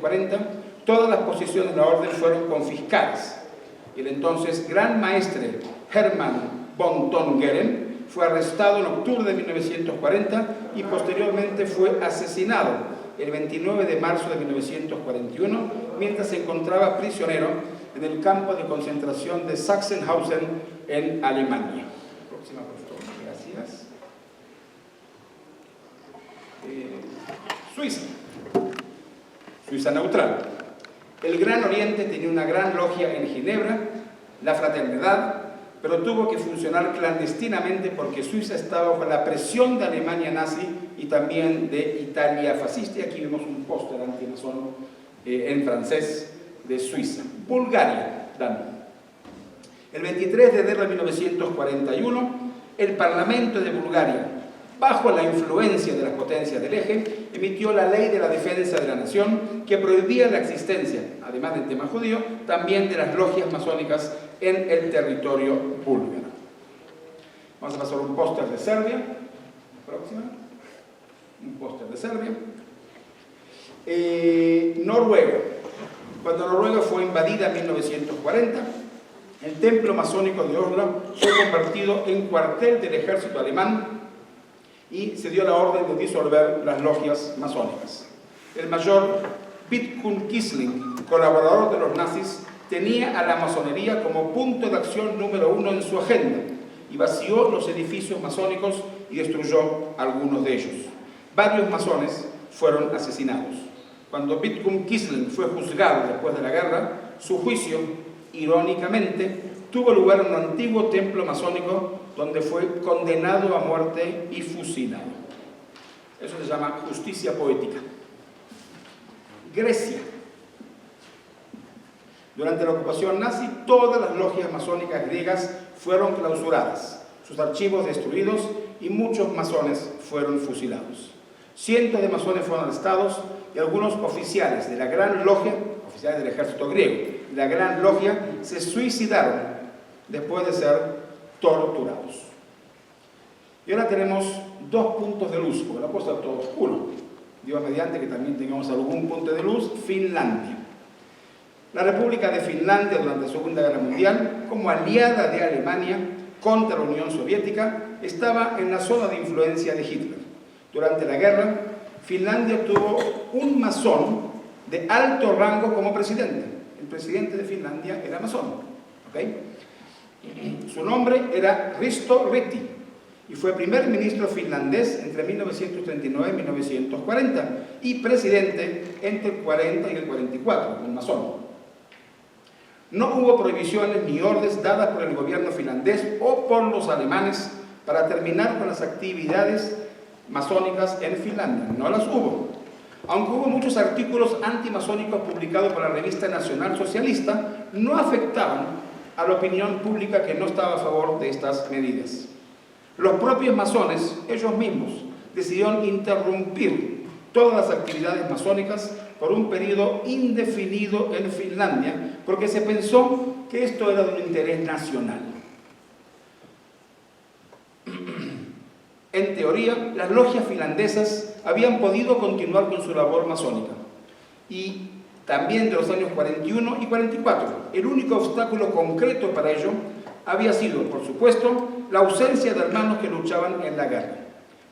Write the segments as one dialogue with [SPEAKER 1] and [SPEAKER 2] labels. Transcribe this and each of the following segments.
[SPEAKER 1] 1940, todas las posesiones de la orden fueron confiscadas. El entonces gran maestre Hermann von Tongeren fue arrestado en octubre de 1940 y posteriormente fue asesinado el 29 de marzo de 1941 mientras se encontraba prisionero en el campo de concentración de Sachsenhausen en Alemania. Próxima, por favor. Gracias. Suiza. Suiza neutral. El Gran Oriente tenía una gran logia en Ginebra, la Fraternidad, pero tuvo que funcionar clandestinamente porque Suiza estaba bajo la presión de Alemania nazi y también de Italia fascista. Y aquí vemos un póster antimasón en francés de Suiza. Bulgaria, el 23 de enero de 1941, el Parlamento de Bulgaria, bajo la influencia de las potencias del eje, emitió la Ley de la Defensa de la Nación que prohibía la existencia, además del tema judío, también de las logias masónicas en el territorio búlgaro. Vamos a pasar un póster de Serbia. Próxima. Un póster de Serbia. Noruega. Cuando Noruega fue invadida en 1940, el templo masónico de Oslo fue convertido en cuartel del ejército alemán y se dio la orden de disolver las logias masónicas. El mayor Vidkun Quisling, colaborador de los nazis, tenía a la masonería como punto de acción número 1 en su agenda y vació los edificios masónicos y destruyó algunos de ellos. Varios masones fueron asesinados. Cuando Vidkun Quisling fue juzgado después de la guerra, su juicio, irónicamente, tuvo lugar en un antiguo templo masónico donde fue condenado a muerte y fusilado. Eso se llama justicia poética. Grecia. Durante la ocupación nazi, todas las logias masónicas griegas fueron clausuradas, sus archivos destruidos y muchos masones fueron fusilados. Cientos de masones fueron arrestados y algunos oficiales de la Gran Logia, oficiales del ejército griego, de la Gran Logia, se suicidaron después de ser torturados. Y ahora tenemos dos puntos de luz, porque no puede estar todo oscuro. Dios mediante que también tengamos algún punto de luz. Finlandia. La República de Finlandia durante la Segunda Guerra Mundial, como aliada de Alemania contra la Unión Soviética, estaba en la zona de influencia de Hitler. Durante la guerra, Finlandia tuvo un masón de alto rango como presidente. El presidente de Finlandia era masón. ¿Okay? Su nombre era Risto Ryti y fue primer ministro finlandés entre 1939 y 1940 y presidente entre el 40 y el 44, un masón. No hubo prohibiciones ni órdenes dadas por el gobierno finlandés o por los alemanes para terminar con las actividades masónicas en Finlandia. No las hubo. Aunque hubo muchos artículos antimasónicos publicados por la revista Nacional Socialista, no afectaban a la opinión pública que no estaba a favor de estas medidas. Los propios masones, ellos mismos, decidieron interrumpir todas las actividades masónicas por un periodo indefinido en Finlandia, porque se pensó que esto era de un interés nacional. En teoría, las logias finlandesas habían podido continuar con su labor masónica, y también de los años 41 y 44. El único obstáculo concreto para ello había sido, por supuesto, la ausencia de hermanos que luchaban en la guerra.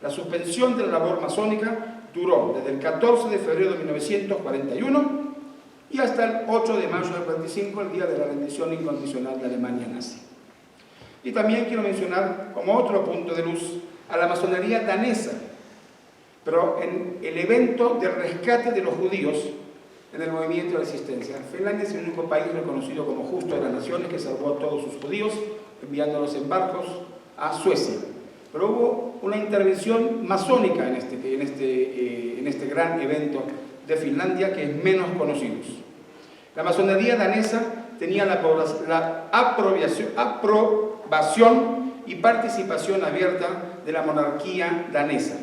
[SPEAKER 1] La suspensión de la labor masónica duró desde el 14 de febrero de 1941 y hasta el 8 de mayo del 45, el día de la rendición incondicional de Alemania nazi. Y también quiero mencionar, como otro punto de luz, a la masonería danesa, pero en el evento de rescate de los judíos en el movimiento de resistencia. Finlandia es el único país reconocido como justo de las naciones que salvó a todos sus judíos, enviándolos en barcos a Suecia. Pero hubo una intervención masónica en este gran evento de Finlandia, que es menos conocido. La masonería danesa tenía la aprobación y participación abierta de la monarquía danesa.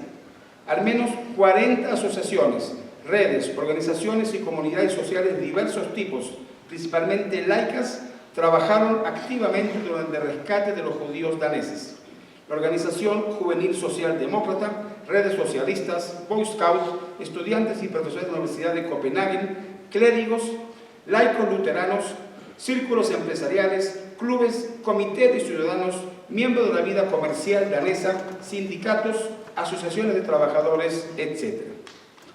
[SPEAKER 1] Al menos 40 asociaciones, redes, organizaciones y comunidades sociales de diversos tipos, principalmente laicas, trabajaron activamente durante el rescate de los judíos daneses. La Organización Juvenil Social Demócrata, redes socialistas, Boy Scouts, estudiantes y profesores de la Universidad de Copenhague, clérigos, laicos luteranos, círculos empresariales, clubes, comités de ciudadanos, miembros de la vida comercial danesa, sindicatos, asociaciones de trabajadores, etc.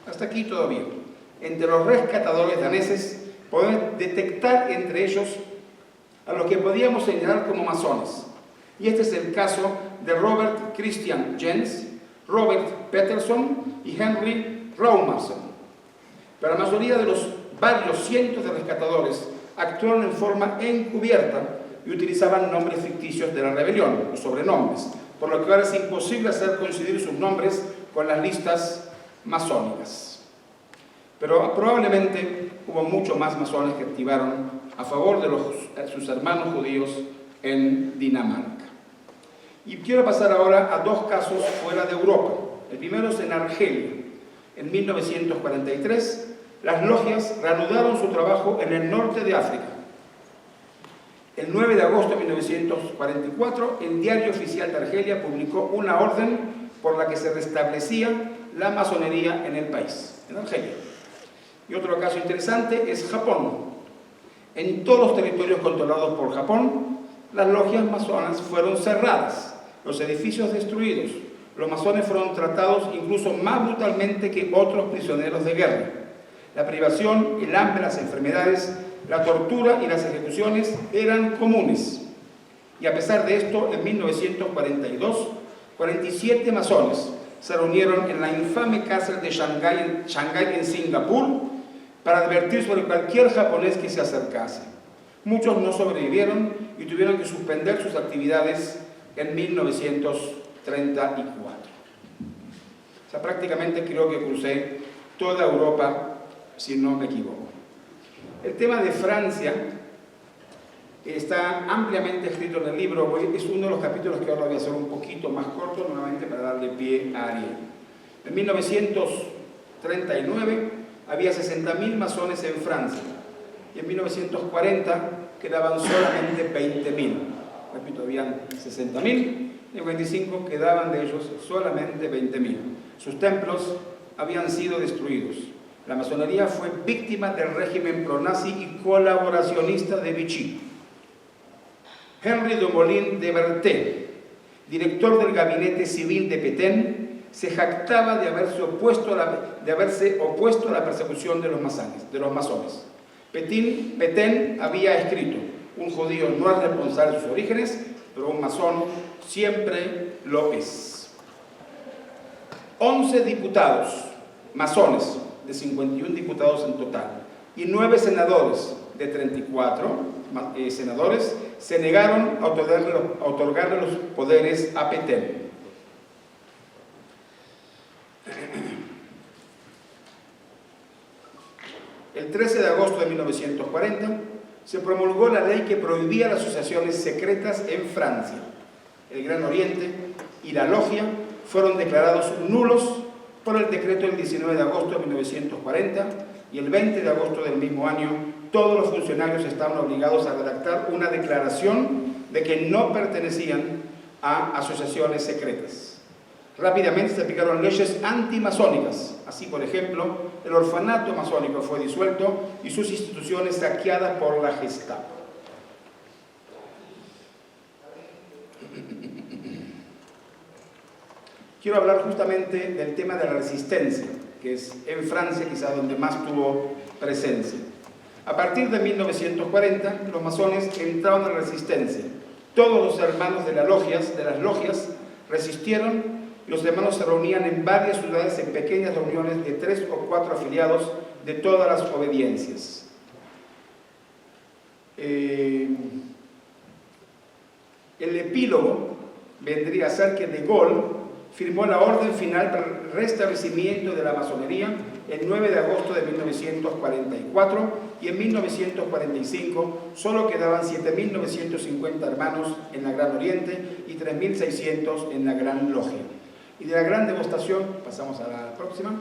[SPEAKER 1] Hasta aquí todo bien. Entre los rescatadores daneses podemos detectar entre ellos a los que podíamos señalar como masones. Y este es el caso de Robert Christian Jens, Robert Peterson y Henry Rawmason. Pero la mayoría de los varios cientos de rescatadores actuaron en forma encubierta y utilizaban nombres ficticios de la rebelión, o sobrenombres, por lo que ahora es imposible hacer coincidir sus nombres con las listas masónicas. Pero probablemente hubo muchos más masones que activaron a favor de sus hermanos judíos en Dinamarca. Y quiero pasar ahora a dos casos fuera de Europa. El primero es en Argelia. En 1943, las logias reanudaron su trabajo en el norte de África. El 9 de agosto de 1944, el Diario Oficial de Argelia publicó una orden por la que se restablecía la masonería en el país, en Argelia. Y otro caso interesante es Japón. En todos los territorios controlados por Japón, las logias masonas fueron cerradas, los edificios destruidos. Los masones fueron tratados incluso más brutalmente que otros prisioneros de guerra. La privación, el hambre, las enfermedades, la tortura y las ejecuciones eran comunes. Y a pesar de esto, en 1942, 47 masones se reunieron en la infame cárcel de Shanghái en Singapur para advertir sobre cualquier japonés que se acercase. Muchos no sobrevivieron y tuvieron que suspender sus actividades en 1934. O sea, prácticamente creo que crucé toda Europa, si no me equivoco. El tema de Francia está ampliamente escrito en el libro. Es uno de los capítulos que ahora voy a hacer un poquito más corto, nuevamente para darle pie a Ariel. En 1939 había 60.000 masones en Francia y en 1940 quedaban solamente 20.000. Repito, habían 60.000 y en 1945 quedaban de ellos solamente 20.000. Sus templos habían sido destruidos. La masonería fue víctima del régimen pronazi y colaboracionista de Vichy. Henry de Molin de Berthet, director del gabinete civil de Pétain, se jactaba de haberse opuesto a la persecución de los masones. Pétain había escrito: un judío no es responsable de sus orígenes, pero un masón siempre lo es. 11 diputados masones, de 51 diputados en total, y 9 senadores, de 34 senadores, se negaron a otorgarle los poderes a Pétain. El 13 de agosto de 1940 se promulgó la ley que prohibía las asociaciones secretas en Francia. El Gran Oriente y la Logia fueron declarados nulos por el decreto del 19 de agosto de 1940 y el 20 de agosto del mismo año todos los funcionarios estaban obligados a redactar una declaración de que no pertenecían a asociaciones secretas. Rápidamente se aplicaron leyes antimasónicas. Así, por ejemplo, el orfanato masónico fue disuelto y sus instituciones saqueadas por la Gestapo. Quiero hablar justamente del tema de la resistencia, que es en Francia quizá donde más tuvo presencia. A partir de 1940, los masones entraron en la resistencia. Todos los hermanos de las logias resistieron. Los hermanos se reunían en varias ciudades en pequeñas reuniones de 3 o 4 afiliados de todas las obediencias. El epílogo vendría a ser que De Gaulle firmó la orden final para el restablecimiento de la masonería el 9 de agosto de 1944 y en 1945 solo quedaban 7.950 hermanos en la Gran Oriente y 3.600 en la Gran Logia. Y de la gran devastación, pasamos a la próxima,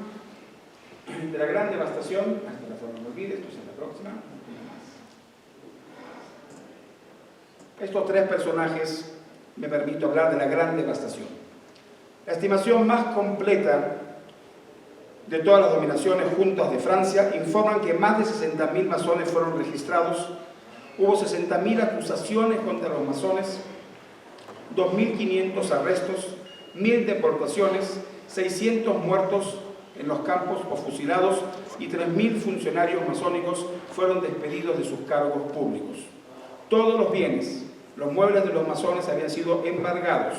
[SPEAKER 1] de la gran devastación, hasta la forma no olvide, esto es la próxima. Estos 3 personajes me permito hablar de la gran devastación. La estimación más completa de todas las dominaciones juntas de Francia informan que más de 60.000 masones fueron registrados, hubo 60.000 acusaciones contra los masones, 2.500 arrestos, 1.000 deportaciones, 600 muertos en los campos o fusilados y 3.000 funcionarios masónicos fueron despedidos de sus cargos públicos. Todos los bienes, los muebles de los masones habían sido embargados,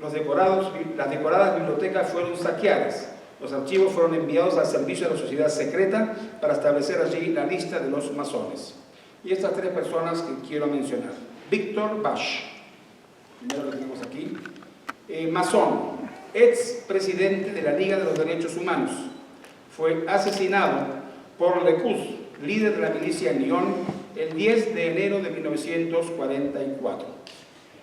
[SPEAKER 1] las decoradas bibliotecas fueron saqueadas, los archivos fueron enviados al servicio de la sociedad secreta para establecer allí la lista de los masones. Y estas tres personas que quiero mencionar. Víctor Basch, primero lo tenemos aquí, masón, ex presidente de la Liga de los Derechos Humanos, fue asesinado por Lecus, líder de la milicia en Lyon, el 10 de enero de 1944.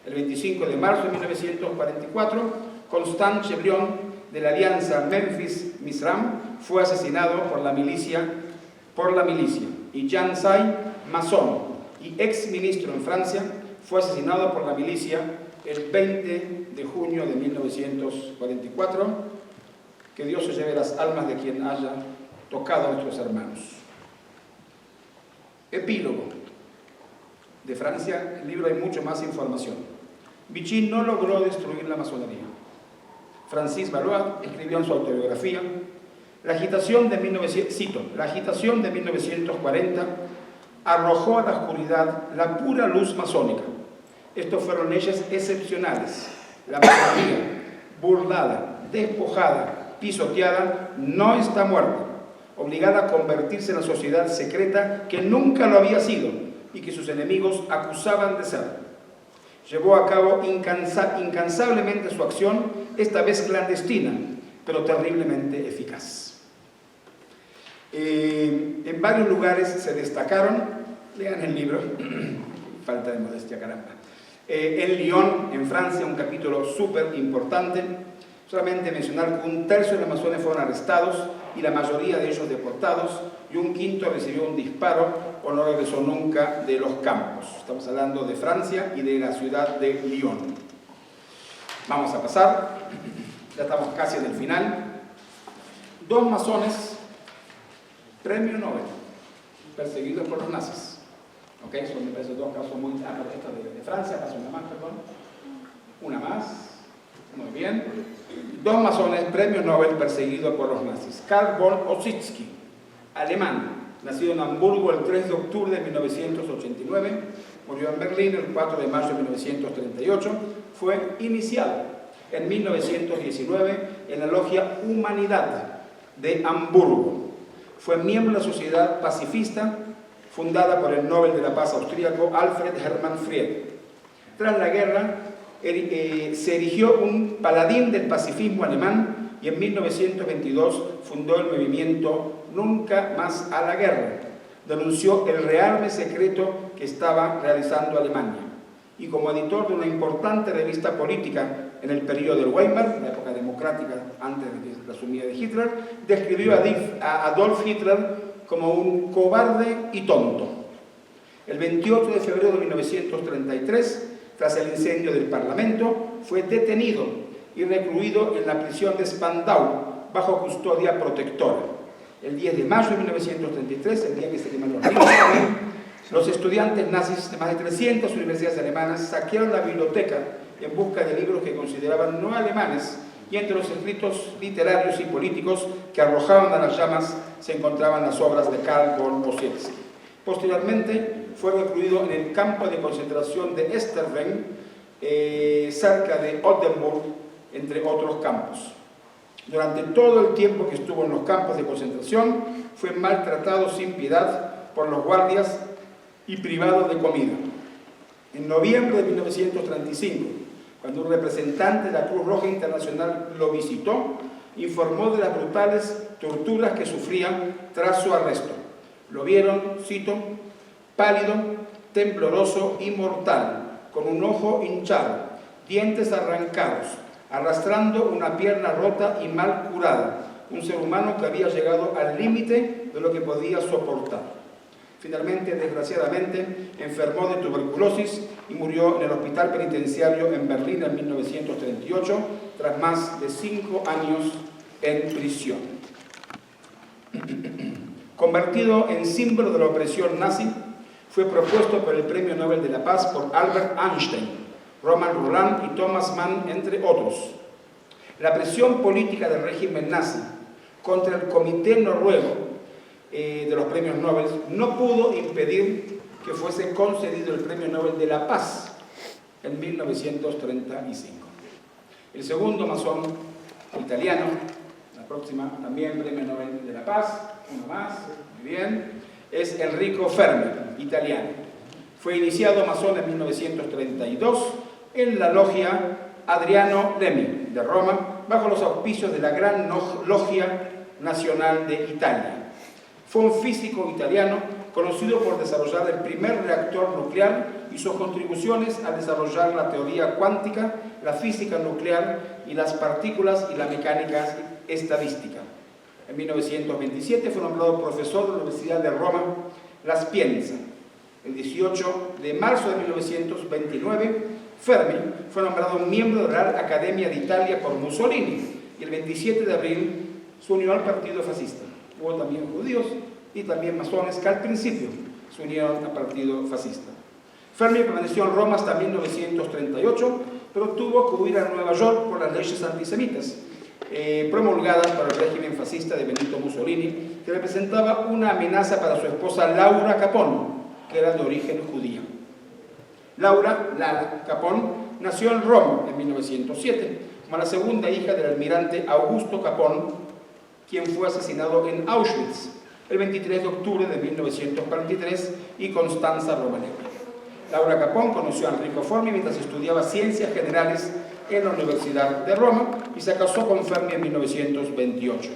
[SPEAKER 1] El 25 de marzo de 1944, Constant Chebrion, de la alianza Memphis-Misram, fue asesinado por la milicia, y Jean Say, masón y ex ministro en Francia, fue asesinado por la milicia el 20 de junio de 1944. Que Dios se lleve las almas de quien haya tocado a nuestros hermanos. Epílogo. De Francia, en el libro hay mucho más información. Vichy no logró destruir la masonería. Francis Valois escribió en su autobiografía: la agitación de 1940 arrojó a la oscuridad la pura luz masónica. Estos fueron leyes excepcionales. La masonería, burlada, despojada, pisoteada, no está muerta, obligada a convertirse en la sociedad secreta que nunca lo había sido y que sus enemigos acusaban de ser. Llevó a cabo incansablemente su acción, esta vez clandestina, pero terriblemente eficaz. En varios lugares se destacaron, lean el libro, falta de modestia, caramba. En Lyon, en Francia, un capítulo súper importante, solamente mencionar que 1/3 de los masones fueron arrestados y la mayoría de ellos deportados, y 1/5 recibió un disparo o no regresó nunca de los campos. Estamos hablando de Francia y de la ciudad de Lyon. Vamos a pasar, ya estamos casi en el final. 2 masones, premio Nobel, perseguidos por los nazis. Okay, son, me parece, 2 casos muy... esta de Francia, pasa una más, perdón. Una más. Muy bien. 2 masones, premio Nobel, perseguidos por los nazis. Karl von Ossietzky, alemán, nacido en Hamburgo el 3 de octubre de 1989, murió en Berlín el 4 de mayo de 1938, fue iniciado en 1919 en la logia Humanidad de Hamburgo. Fue miembro de la Sociedad Pacifista, fundada por el Nobel de la Paz austríaco Alfred Hermann Fried. Tras la guerra, se erigió un paladín del pacifismo alemán y en 1922 fundó el movimiento Nunca Más a la Guerra. Denunció el rearme secreto que estaba realizando Alemania. Y como editor de una importante revista política en el periodo del Weimar, la época democrática antes de la sumida de Hitler, describió a Adolf Hitler como un cobarde y tonto. El 28 de febrero de 1933, tras el incendio del Parlamento, fue detenido y recluido en la prisión de Spandau bajo custodia protectora. El 10 de mayo de 1933, el día que se quemaron los estudiantes nazis de más de 300 universidades alemanas saquearon la biblioteca en busca de libros que consideraban no alemanes, y entre los escritos literarios y políticos que arrojaban a las llamas se encontraban las obras de Karl von Ossietzky. Posteriormente fue recluido en el campo de concentración de Esterven, cerca de Oldenburg, entre otros campos. Durante todo el tiempo que estuvo en los campos de concentración, fue maltratado sin piedad por los guardias y privado de comida. En noviembre de 1935, cuando un representante de la Cruz Roja Internacional lo visitó, informó de las brutales torturas que sufría tras su arresto. Lo vieron, cito, pálido, tembloroso y mortal, con un ojo hinchado, dientes arrancados, arrastrando una pierna rota y mal curada, un ser humano que había llegado al límite de lo que podía soportar. Finalmente, desgraciadamente, enfermó de tuberculosis y murió en el hospital penitenciario en Berlín en 1938, tras más de 5 años en prisión. Convertido en símbolo de la opresión nazi, fue propuesto por el Premio Nobel de la Paz por Albert Einstein, Roman Roland y Thomas Mann, entre otros. La presión política del régimen nazi contra el Comité Noruego de los Premios Nobel no pudo impedir que fuese concedido el Premio Nobel de la Paz en 1935. El segundo masón italiano, la próxima también Premio Nobel de la Paz, uno más, muy bien, es Enrico Fermi, italiano. Fue iniciado masón en 1932 en la logia Adriano Lemmi de Roma, bajo los auspicios de la Gran Logia Nacional de Italia. Fue un físico italiano conocido por desarrollar el primer reactor nuclear y sus contribuciones al desarrollar la teoría cuántica, la física nuclear y las partículas y la mecánica estadística. En 1927 fue nombrado profesor de la Universidad de Roma La Sapienza. El 18 de marzo de 1929, Fermi fue nombrado miembro de la Real Academia de Italia por Mussolini y el 27 de abril se unió al Partido Fascista. Hubo también judíos y también masones que al principio se unieron al Partido Fascista. Fermi permaneció en Roma hasta 1938, pero tuvo que huir a Nueva York por las leyes antisemitas promulgadas por el régimen fascista de Benito Mussolini, que representaba una amenaza para su esposa Laura Capone, que era de origen judía. Laura Lala Capone nació en Roma en 1907, como la segunda hija del almirante Augusto Capone, quien fue asesinado en Auschwitz el 23 de octubre de 1943, y Constanza Romanesco. Laura Capone conoció a Enrico Fermi mientras estudiaba Ciencias Generales en la Universidad de Roma y se casó con Fermi en 1928.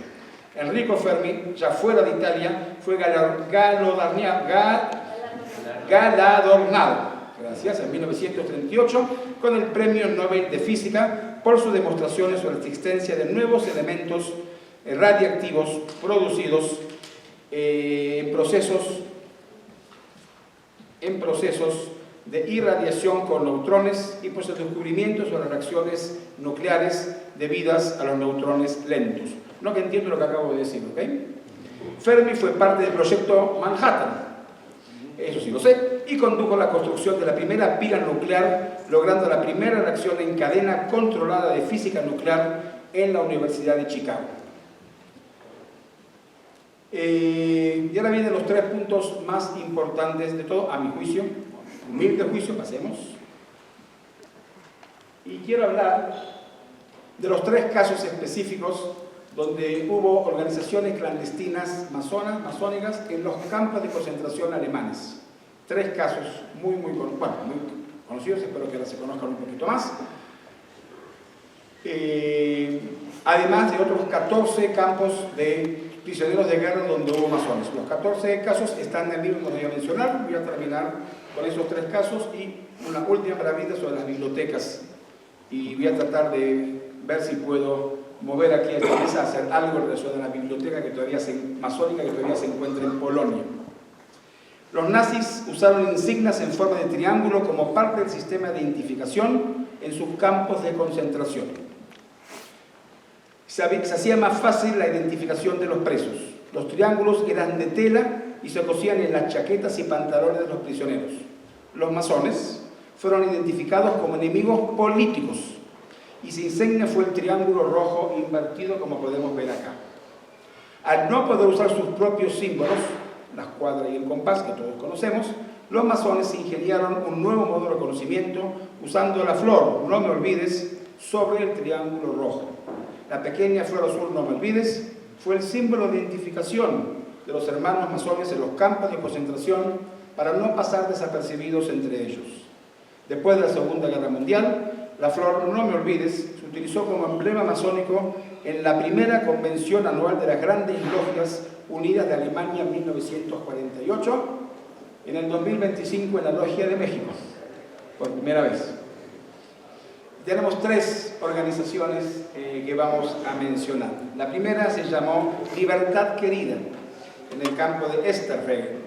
[SPEAKER 1] Enrico Fermi, ya fuera de Italia, fue galardonado, gracias, en 1938 con el Premio Nobel de Física por sus demostraciones sobre la existencia de nuevos elementos radiactivos producidos en procesos de irradiación con neutrones y por su descubrimiento sobre las reacciones nucleares debidas a los neutrones lentos. No que entiendo lo que acabo de decir, ¿ok? Fermi fue parte del proyecto Manhattan, eso sí lo sé, y condujo la construcción de la primera pila nuclear, logrando la primera reacción en cadena controlada de física nuclear en la Universidad de Chicago. Y ahora vienen los 3 puntos más importantes de todo, a mi juicio, humilde juicio, pasemos. Y quiero hablar de los 3 casos específicos donde hubo organizaciones clandestinas masónicas en los campos de concentración alemanes. 3 casos muy conocidos, espero que ahora se conozcan un poquito más. Además de otros 14 campos de prisioneros de guerra donde hubo masones. Los 14 casos están en el libro que voy a mencionar. Voy a terminar con esos 3 casos y una última pregunta sobre las bibliotecas. Y voy a tratar de ver si puedo mover aquí a esta mesa a hacer algo en relación a la biblioteca masónica que todavía se encuentra en Polonia. Los nazis usaron insignias en forma de triángulo como parte del sistema de identificación en sus campos de concentración. Se hacía más fácil la identificación de los presos. Los triángulos eran de tela y se cosían en las chaquetas y pantalones de los prisioneros. Los masones fueron identificados como enemigos políticos y su insignia fue el triángulo rojo invertido, como podemos ver acá. Al no poder usar sus propios símbolos, la escuadra y el compás que todos conocemos, los masones ingeniaron un nuevo modo de reconocimiento usando la flor, no me olvides, sobre el triángulo rojo. La pequeña flor azul, no me olvides, fue el símbolo de identificación de los hermanos masones en los campos de concentración para no pasar desapercibidos entre ellos. Después de la Segunda Guerra Mundial, la flor no me olvides se utilizó como emblema masónico en la primera convención anual de las grandes logias unidas de Alemania en 1948, en el 2025 en la Logia de México, por primera vez. Tenemos 3 organizaciones que vamos a mencionar. La primera se llamó Libertad Querida, en el campo de Esterfeld.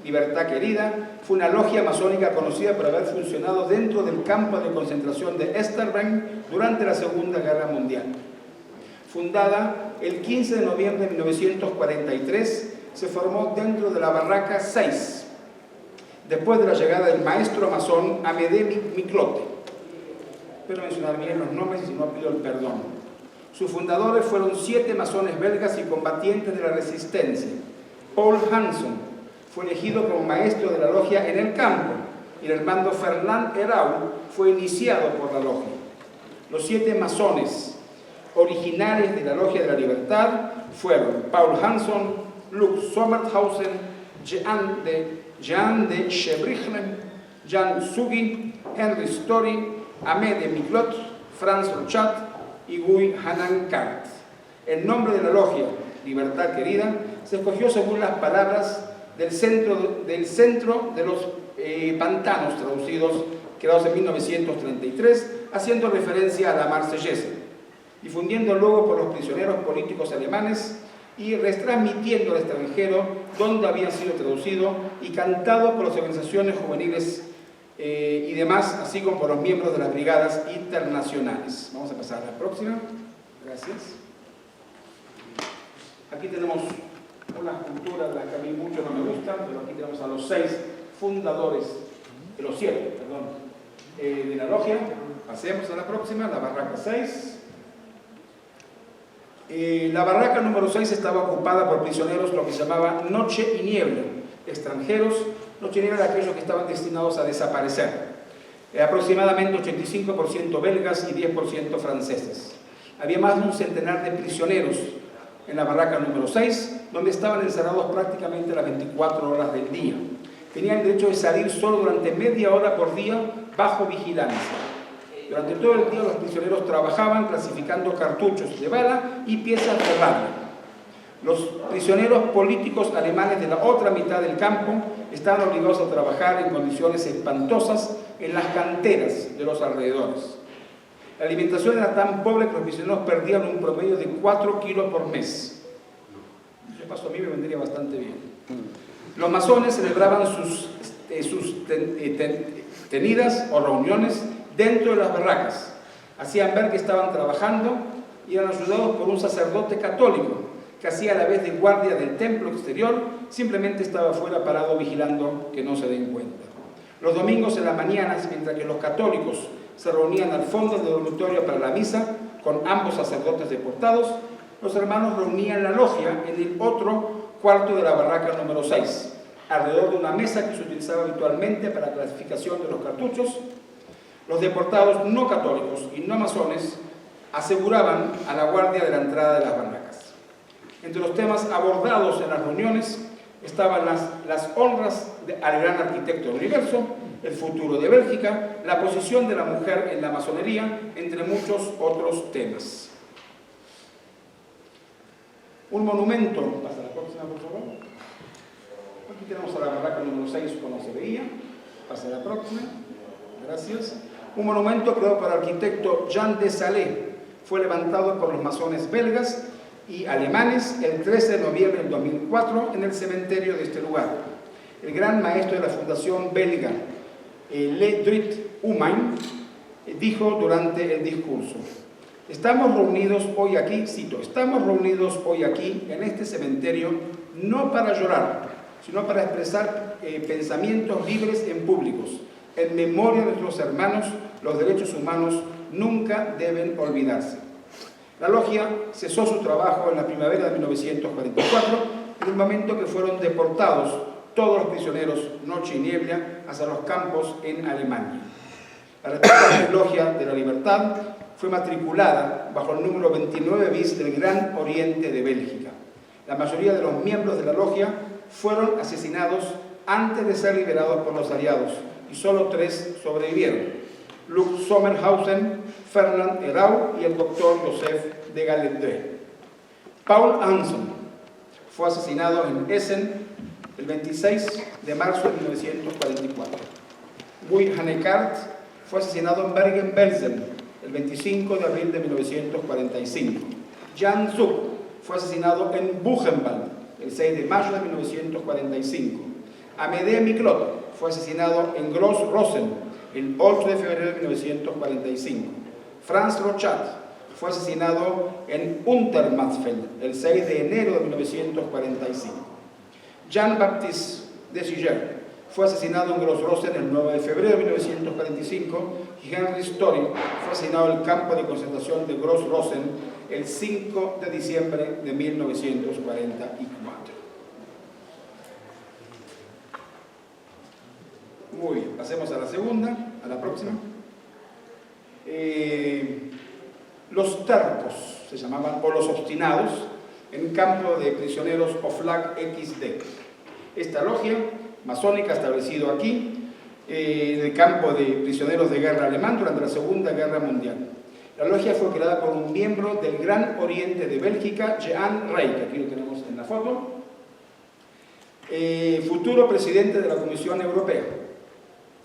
[SPEAKER 1] Libertad Querida fue una logia masónica conocida por haber funcionado dentro del campo de concentración de Esterfeld durante la Segunda Guerra Mundial. Fundada el 15 de noviembre de 1943, se formó dentro de la Barraca 6, después de la llegada del maestro masón Amédée Miquelot. Espero mencionar bien los nombres y si no pido el perdón. Sus fundadores fueron 7 masones belgas y combatientes de la resistencia. Paul Hanson fue elegido como maestro de la logia en el campo y el hermano Fernand Hérault fue iniciado por la logia. Los 7 masones originales de la Logia de la Libertad fueron Paul Hanson, Luc Sommerhausen, Jean de Chebrichlen, Jan Sugi, Henry Story, Amédée Miquelot, Franz Rochat y Guy Hanankart. El nombre de la logia, Libertad Querida, se escogió según las palabras del centro de los pantanos traducidos, creados en 1933, haciendo referencia a la Marsellesa, difundiendo luego por los prisioneros políticos alemanes y retransmitiendo al extranjero donde había sido traducido y cantado por las organizaciones juveniles y demás, así como por los miembros de las brigadas internacionales. Vamos a pasar a la próxima. Gracias. Aquí tenemos una cultura de la que a mí mucho no me gusta, pero aquí tenemos a los 6 fundadores, los 7, perdón, de la logia. Pasemos a la próxima, la Barraca 6. La barraca número 6 estaba ocupada por prisioneros, lo que se llamaba noche y niebla, extranjeros. Noche y niebla eran aquellos que estaban destinados a desaparecer. Aproximadamente 85% belgas y 10% franceses. Había más de un centenar de prisioneros en la barraca número 6, donde estaban encerrados prácticamente las 24 horas del día. Tenían el derecho de salir solo durante media hora por día bajo vigilancia. Durante todo el día los prisioneros trabajaban clasificando cartuchos de bala y piezas de radio. Los prisioneros políticos alemanes de la otra mitad del campo estaban obligados a trabajar en condiciones espantosas en las canteras de los alrededores. La alimentación era tan pobre que los prisioneros perdían un promedio de 4 kilos por mes. Eso paso a mí me vendría bastante bien. Los masones celebraban sus tenidas o reuniones dentro de las barracas. Hacían ver que estaban trabajando y eran ayudados por un sacerdote católico que hacía a la vez de guardia del templo exterior, simplemente estaba afuera parado vigilando que no se den cuenta. Los domingos en las mañanas, mientras que los católicos se reunían al fondo del dormitorio para la misa, con ambos sacerdotes deportados, los hermanos reunían la logia en el otro cuarto de la barraca número 6, alrededor de una mesa que se utilizaba habitualmente para la clasificación de los cartuchos. Los deportados no católicos y no masones aseguraban a la guardia de la entrada de las barracas. Entre los temas abordados en las reuniones estaban las honras al gran arquitecto del universo, el futuro de Bélgica, la posición de la mujer en la masonería, entre muchos otros temas. Un monumento, pasa la próxima por favor. Aquí tenemos a la barraca número 6 como se veía, pasa la próxima, gracias. Un monumento creado por el arquitecto Jean de Salé fue levantado por los masones belgas y alemanes el 13 de noviembre del 2004 en el cementerio de este lugar. El gran maestro de la fundación belga, Le Druit Humain, dijo durante el discurso: estamos reunidos hoy aquí, cito, estamos reunidos hoy aquí en este cementerio no para llorar, sino para expresar pensamientos libres en públicos. En memoria de nuestros hermanos, los derechos humanos nunca deben olvidarse. La logia cesó su trabajo en la primavera de 1944, en el momento que fueron deportados todos los prisioneros noche y niebla hacia los campos en Alemania. La respetable Logia de la Libertad fue matriculada bajo el número 29 bis del Gran Oriente de Bélgica. La mayoría de los miembros de la logia fueron asesinados antes de ser liberados por los aliados y solo 3 sobrevivieron: Luc Sommerhausen, Fernand Hérault y el doctor Joseph de Galedré. Paul Hanson fue asesinado en Essen el 26 de marzo de 1944. Guy Hanankart fue asesinado en Bergen-Belsen el 25 de abril de 1945. Jan Zug fue asesinado en Buchenwald el 6 de mayo de 1945. Amédée Miquelot fue asesinado en Gross-Rosen el 8 de febrero de 1945. Franz Rochat fue asesinado en Untermansfeld el 6 de enero de 1945. Jean-Baptiste Desiger fue asesinado en Gross-Rosen el 9 de febrero de 1945 y Henry Story fue asesinado en el campo de concentración de Gross-Rosen el 5 de diciembre de 1944. Muy bien, pasemos a la segunda, a la próxima. Los tercos se llamaban, o los obstinados, en campo de prisioneros Oflag XD. Esta logia masónica establecido aquí, en el campo de prisioneros de guerra alemán durante la Segunda Guerra Mundial. La logia fue creada por un miembro del Gran Oriente de Bélgica, Jean Rey, que aquí lo tenemos en la foto, futuro presidente de la Comisión Europea,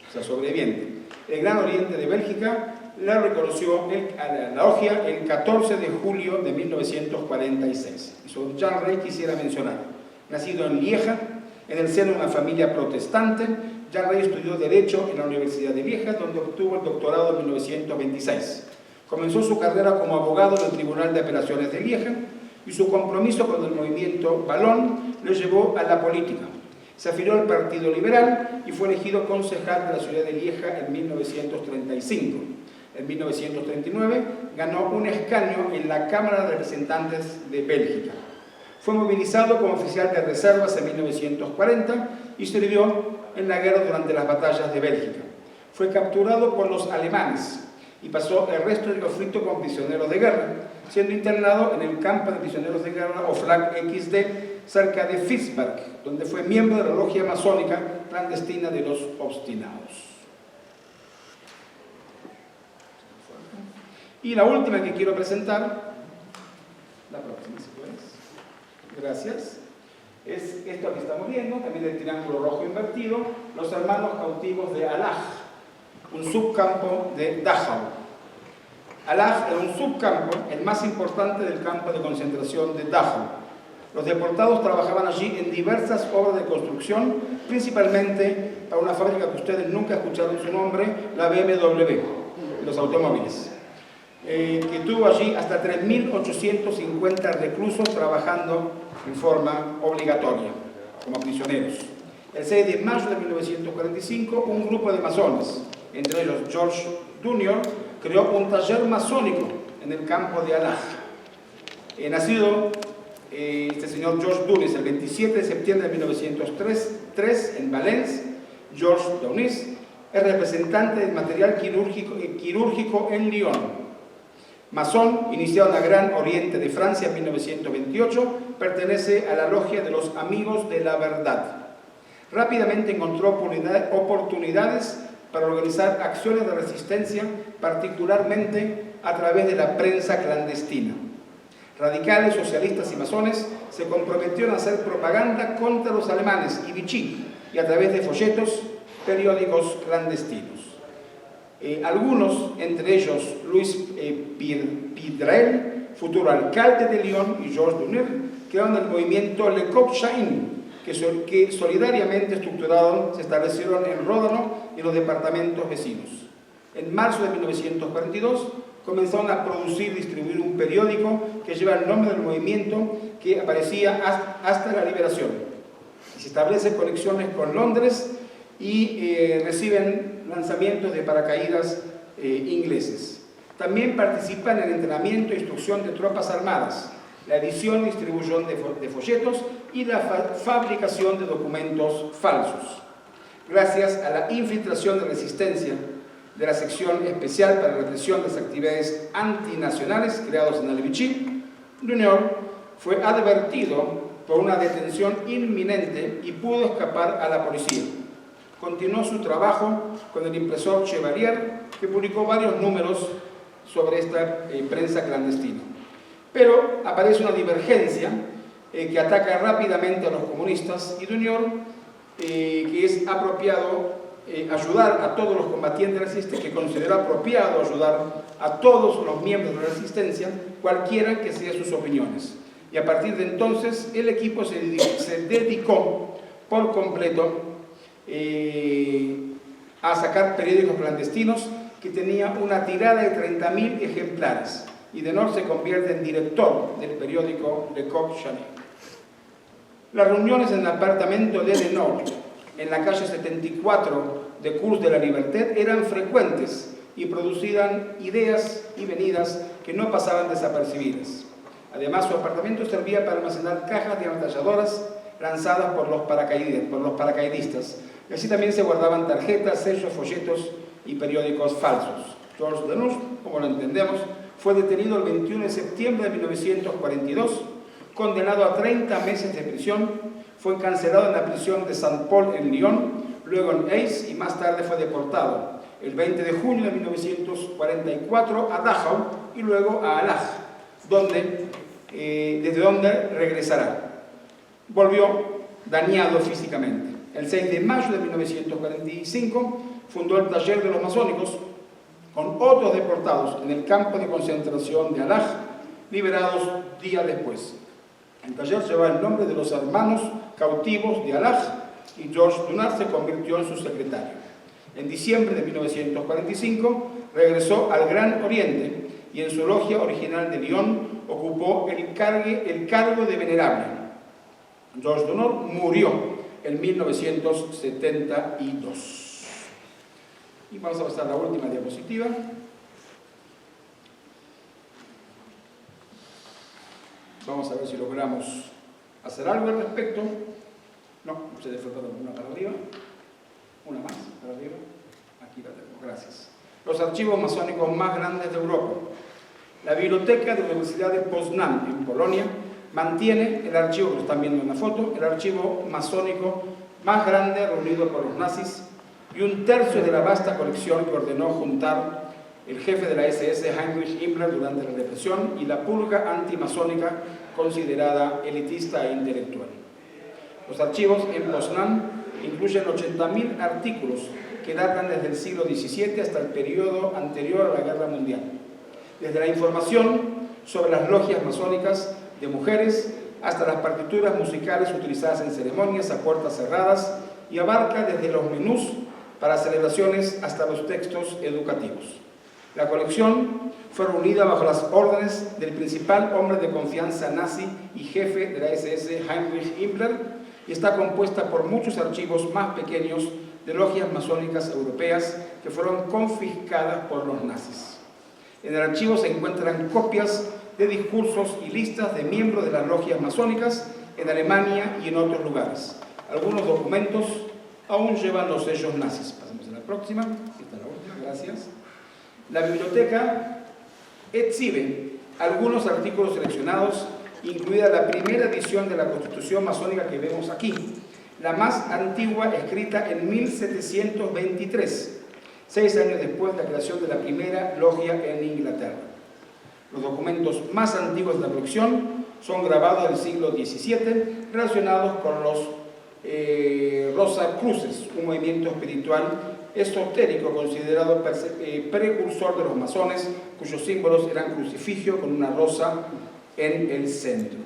[SPEAKER 1] o sea, sobreviviente. El Gran Oriente de Bélgica la reconoció a la logia el 14 de julio de 1946. Y sobre Jean Rey quisiera mencionar, nacido en Lieja, en el seno de una familia protestante, Jean Rey estudió Derecho en la Universidad de Lieja, donde obtuvo el doctorado en 1926. Comenzó su carrera como abogado del Tribunal de Apelaciones de Lieja y su compromiso con el movimiento Valón lo llevó a la política. Se afilió al Partido Liberal y fue elegido concejal de la ciudad de Lieja en 1935. En 1939 ganó un escaño en la Cámara de Representantes de Bélgica. Fue movilizado como oficial de reservas en 1940 y sirvió en la guerra durante las batallas de Bélgica. Fue capturado por los alemanes y pasó el resto del conflicto como prisionero de guerra, siendo internado en el campo de prisioneros de guerra Oflag XD, cerca de Fitzberg, donde fue miembro de la logia masónica clandestina de los obstinados. Y la última que quiero presentar, la próxima, si puedes. Gracias. Es esto que estamos viendo, también del triángulo rojo invertido, los hermanos cautivos de Alag, un subcampo de Dachau. Alag era un subcampo, el más importante del campo de concentración de Dachau. Los deportados trabajaban allí en diversas obras de construcción, principalmente para una fábrica que ustedes nunca escucharon su nombre, la BMW, los automóviles, que tuvo allí hasta 3.850 reclusos trabajando en forma obligatoria, como prisioneros. El 6 de mayo de 1945, un grupo de masones, entre ellos George Junior, creó un taller masónico en el campo de Alag. Nacido este señor George Deunis el 27 de septiembre de 1903 en Valence, George Deunis es representante del material quirúrgico en Lyon. Masón, iniciado en la Gran Oriente de Francia en 1928, pertenece a la logia de los Amigos de la Verdad. Rápidamente encontró oportunidades para organizar acciones de resistencia, particularmente a través de la prensa clandestina. Radicales, socialistas y masones se comprometieron a hacer propaganda contra los alemanes y Vichy, y a través de folletos, periódicos clandestinos. Algunos, entre ellos Luis Pidrel, futuro alcalde de Lyon, y Georges Dunner, crearon el movimiento Le Coq Chain, que solidariamente estructurados se establecieron en Ródano y en los departamentos vecinos. En marzo de 1942 comenzaron a producir y distribuir un periódico que lleva el nombre del movimiento, que aparecía hasta la liberación. Se establecen conexiones con Londres y reciben lanzamientos de paracaídas ingleses. También participan en el entrenamiento e instrucción de tropas armadas, la edición y distribución de folletos y la fabricación de documentos falsos. Gracias a la infiltración de resistencia de la sección especial para la represión de las actividades antinacionales creados en el Vichy, Junior fue advertido por una detención inminente y pudo escapar a la policía. Continuó su trabajo con el impresor Chevalier, que publicó varios números sobre esta prensa clandestina. Pero aparece una divergencia que ataca rápidamente a los comunistas y Junior, que es apropiado ayudar a todos los combatientes de la resistencia, que consideró apropiado ayudar a todos los miembros de la resistencia, cualquiera que sean sus opiniones. Y a partir de entonces el equipo se dedicó por completo a sacar periódicos clandestinos que tenía una tirada de 30.000 ejemplares. y Denord se convierte en director del periódico Le Coq Chanel. Las reuniones en el apartamento de Denord, en la calle 74 de Cours de la Liberté, eran frecuentes y producían ideas y venidas que no pasaban desapercibidas. Además, su apartamento servía para almacenar cajas de ametralladoras lanzadas por los paracaidistas. Y así también se guardaban tarjetas, sellos, folletos y periódicos falsos. Georges Denord, como lo entendemos, fue detenido el 21 de septiembre de 1942, condenado a 30 meses de prisión, fue encarcelado en la prisión de Saint-Paul en Lyon, luego en Aix y más tarde fue deportado el 20 de junio de 1944 a Dachau y luego a Allach, desde donde regresará. Volvió dañado físicamente. El 6 de mayo de 1945 fundó el Taller de los Masónicos con otros deportados en el campo de concentración de Allach, liberados días después. El taller lleva el nombre de los hermanos cautivos de Allach y Georges Dunard se convirtió en su secretario. En diciembre de 1945 regresó al Gran Oriente y en su logia original de Lyon ocupó el cargo de venerable. Georges Dunard murió en 1972. Y vamos a pasar a la última diapositiva. Vamos a ver si logramos hacer algo al respecto. No, se le falta una para arriba. Una más para arriba. Aquí la tengo, gracias. Los archivos masónicos más grandes de Europa. La biblioteca de la Universidad de Poznań, en Polonia, mantiene el archivo, que lo están viendo en la foto, el archivo masónico más grande reunido por los nazis y un tercio de la vasta colección que ordenó juntar el jefe de la SS, Heinrich Himmler, durante la represión y la purga antimasónica considerada elitista e intelectual. Los archivos en Poznań incluyen 80.000 artículos que datan desde el siglo XVII hasta el periodo anterior a la Guerra Mundial. Desde la información sobre las logias masónicas de mujeres hasta las partituras musicales utilizadas en ceremonias a puertas cerradas y abarca desde los menús para celebraciones hasta los textos educativos. La colección fue reunida bajo las órdenes del principal hombre de confianza nazi y jefe de la SS, Heinrich Himmler, y está compuesta por muchos archivos más pequeños de logias masónicas europeas que fueron confiscadas por los nazis. En el archivo se encuentran copias de discursos y listas de miembros de las logias masónicas en Alemania y en otros lugares. Algunos documentos aún llevan los sellos nazis. Pasemos a la próxima. Esta es la última, gracias. La biblioteca exhibe algunos artículos seleccionados, incluida la primera edición de la Constitución masónica que vemos aquí, la más antigua, escrita en 1723, 6 años después de la creación de la primera logia en Inglaterra. Los documentos más antiguos de la colección son grabados del siglo XVII, relacionados con los Rosacruces, un movimiento espiritual esotérico considerado precursor de los masones, cuyos símbolos eran crucifijo con una rosa en el centro.